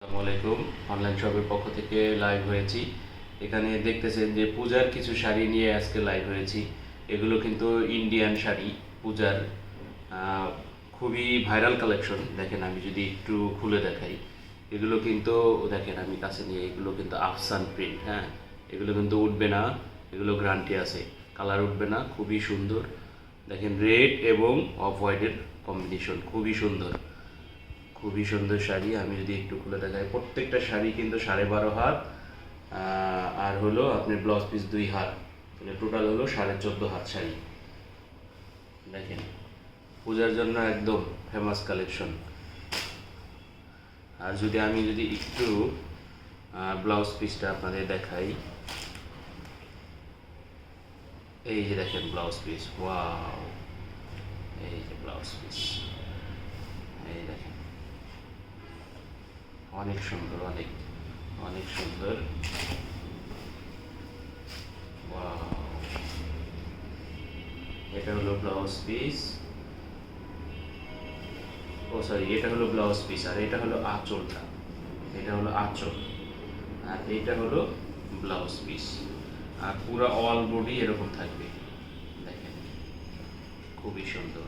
আসসালামু আলাইকুম। অনলাইন শপের পক্ষ থেকে লাইভ হয়েছি। এখানে দেখতেছেন যে পূজার কিছু শাড়ি নিয়ে আজকে লাইভ হয়েছি। এগুলো কিন্তু ইন্ডিয়ান শাড়ি পূজার, খুবই ভাইরাল কালেকশন। দেখেন আমি যদি একটু খুলে দেখাই, এগুলো কিন্তু দেখেন আমি কাছে নিয়ে, এগুলো কিন্তু আফসান প্রিন্ট। হ্যাঁ, এগুলো কিন্তু উঠবে না, এগুলো গ্যারান্টি আছে, কালার উঠবে না। খুবই সুন্দর, দেখেন রেড এবং অফ হোয়াইটের কম্বিনেশন, খুবই সুন্দর, খুবই সুন্দর শাড়ি। আমি যদি একটু খুলে দেখাই, প্রত্যেকটা শাড়ি কিন্তু 12.5 হাত, আর হলো আপনি ব্লাউজ পিস 2 হাত, তাহলে টোটাল হলো 14.5 হাত শাড়ি। দেখেন পূজার জন্য একদম ফেমাস কালেকশন। আর আমি যদি একটু ব্লাউজ পিসটা আপনাদের দেখাই, এই যে দেখেন ব্লাউজ পিস, ওয়াও, এই যে ব্লাউজ পিস, এই দেখেন অনেক সুন্দর, অনেক অনেক সুন্দর। ওয়াও, এটা হলো ব্লাউজ পিস, ও সরি, এটা হলো ব্লাউজ পিস, আর এটা হলো আঁচলটা, এটা হলো আঁচল, আর এটা হলো ব্লাউজ পিস। আর পুরো অল বডি এরকম থাকবে, দেখেন খুবই সুন্দর।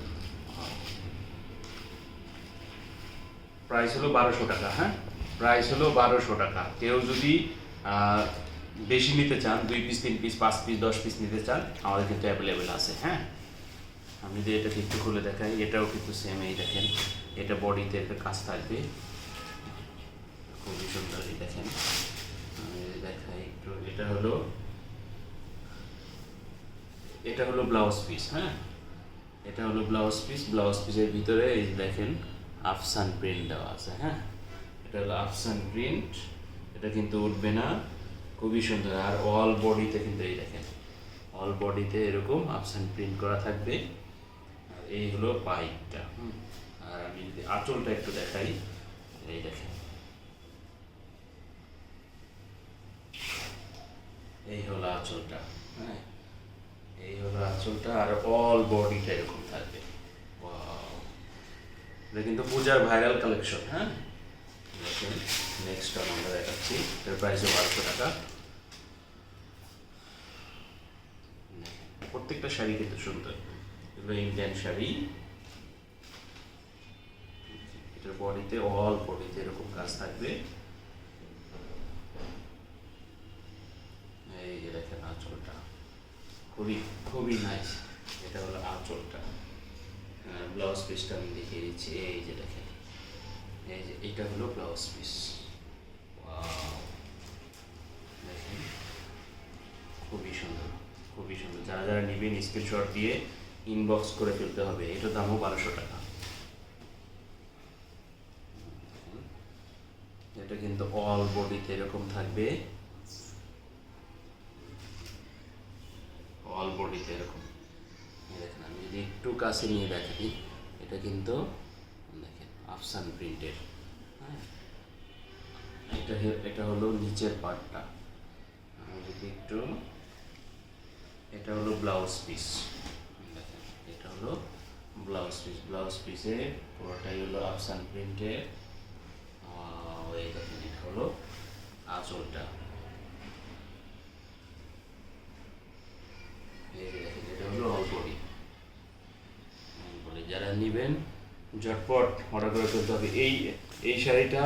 প্রাইস হলো 1200 টাকা। হ্যাঁ, প্রাইস হলো 1200 টাকা। কেউ যদি বেশি নিতে চান, 2 পিস 3 পিস 5 পিস 10 পিস নিতে চান, আমাদের কিন্তু অ্যাভেলেবেল আছে। হ্যাঁ, আমি যদি এটা একটু খুলে দেখাই, এটাও কিন্তু সেম। এই দেখেন, এটা বডিতে একটা কাজ থাকবে, খুবই সুন্দর। এই দেখেন, আমি যদি দেখাই একটু, এটা হলো ব্লাউজ পিস। হ্যাঁ, এটা হলো ব্লাউজ পিস। ব্লাউজ পিসের ভিতরে এই দেখেন আফসান প্রিন্ট দেওয়া আছে। হ্যাঁ, এটা হলো আফসান প্রিন্ট, এটা কিন্তু উঠবে না, খুবই সুন্দর। আর অল বডিতে কিন্তু এই দেখেন, অল বডিতে এরকম আফসান প্রিন্ট করা থাকবে। আর এই হলো পাইপটা। আর আমি যদি আঁচলটা একটু দেখাই, এই দেখেন, এই হলো আঁচলটা। হ্যাঁ, এই হলো আঁচলটা, আর অল বডিটা এরকম থাকবে। ওয়াও, এটা কিন্তু পূজার ভাইরাল কালেকশন। হ্যাঁ, দেখুন নেক্সট আমরা দেখাচ্ছি, এটার প্রাইস 1200 টাকা। প্রত্যেকটা শাড়ি কিন্তু সুন্দর, এগুলো ইন্ডিয়ান শাড়ি। এটার বডিতে, অল বডিতে এরকম কাজ থাকবে। এই যে দেখেন আঁচলটা, খুবই খুবই নাইস। এটা হলো আঁচলটা। ব্লাউজ পিসটা আমি দেখিয়ে দিচ্ছি, এই যে দেখেন, এই যে এটা হলো ব্লাউজ পিস। দেখেন খুবই সুন্দর, খুবই সুন্দর। যারা যারা নেবেন স্ক্রিনশট দিয়ে ইনবক্স করে ফেলতে হবে। এটার দামও 1200 টাকা। এটা কিন্তু অল বডিতে এরকম থাকবে, অল বডিতে এরকম। দেখেন আমি যদি একটু কাছে নিয়ে দেখাই, এটা কিন্তু দেখেন আফসান প্রিন্টের। হ্যাঁ, এটা হলো নিচের পার্টটা। আমি যদি একটু, এটা হলো ব্লাউজ পিস। দেখেন এটা হলো ব্লাউজ পিস। ব্লাউজ পিসে পুরোটাই হলো আফসান প্রিন্টের। এই দেখেন, এটা হলো আঁচলটা। এই দেখেন, এটা হলো অল বডি। যারা নেবেন ঝটপট অর্ডার করে ফেলতে হবে। এই শাড়িটা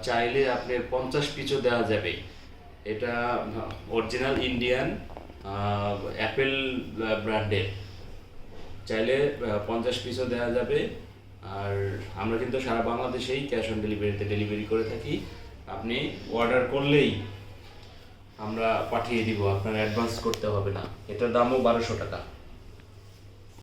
চাইলে আপনার 50 পিসও দেওয়া যাবে। এটা অরিজিনাল ইন্ডিয়ান অ্যাপেল ব্র্যান্ডের, চাইলে 50 পিসও দেওয়া যাবে। আর আমরা কিন্তু সারা বাংলাদেশেই ক্যাশ অন ডেলিভারিতে ডেলিভারি করে থাকি। আপনি অর্ডার করলেই আমরা পাঠিয়ে দিব, আপনার অ্যাডভান্স করতে হবে না। এটার দামও 1200 টাকা।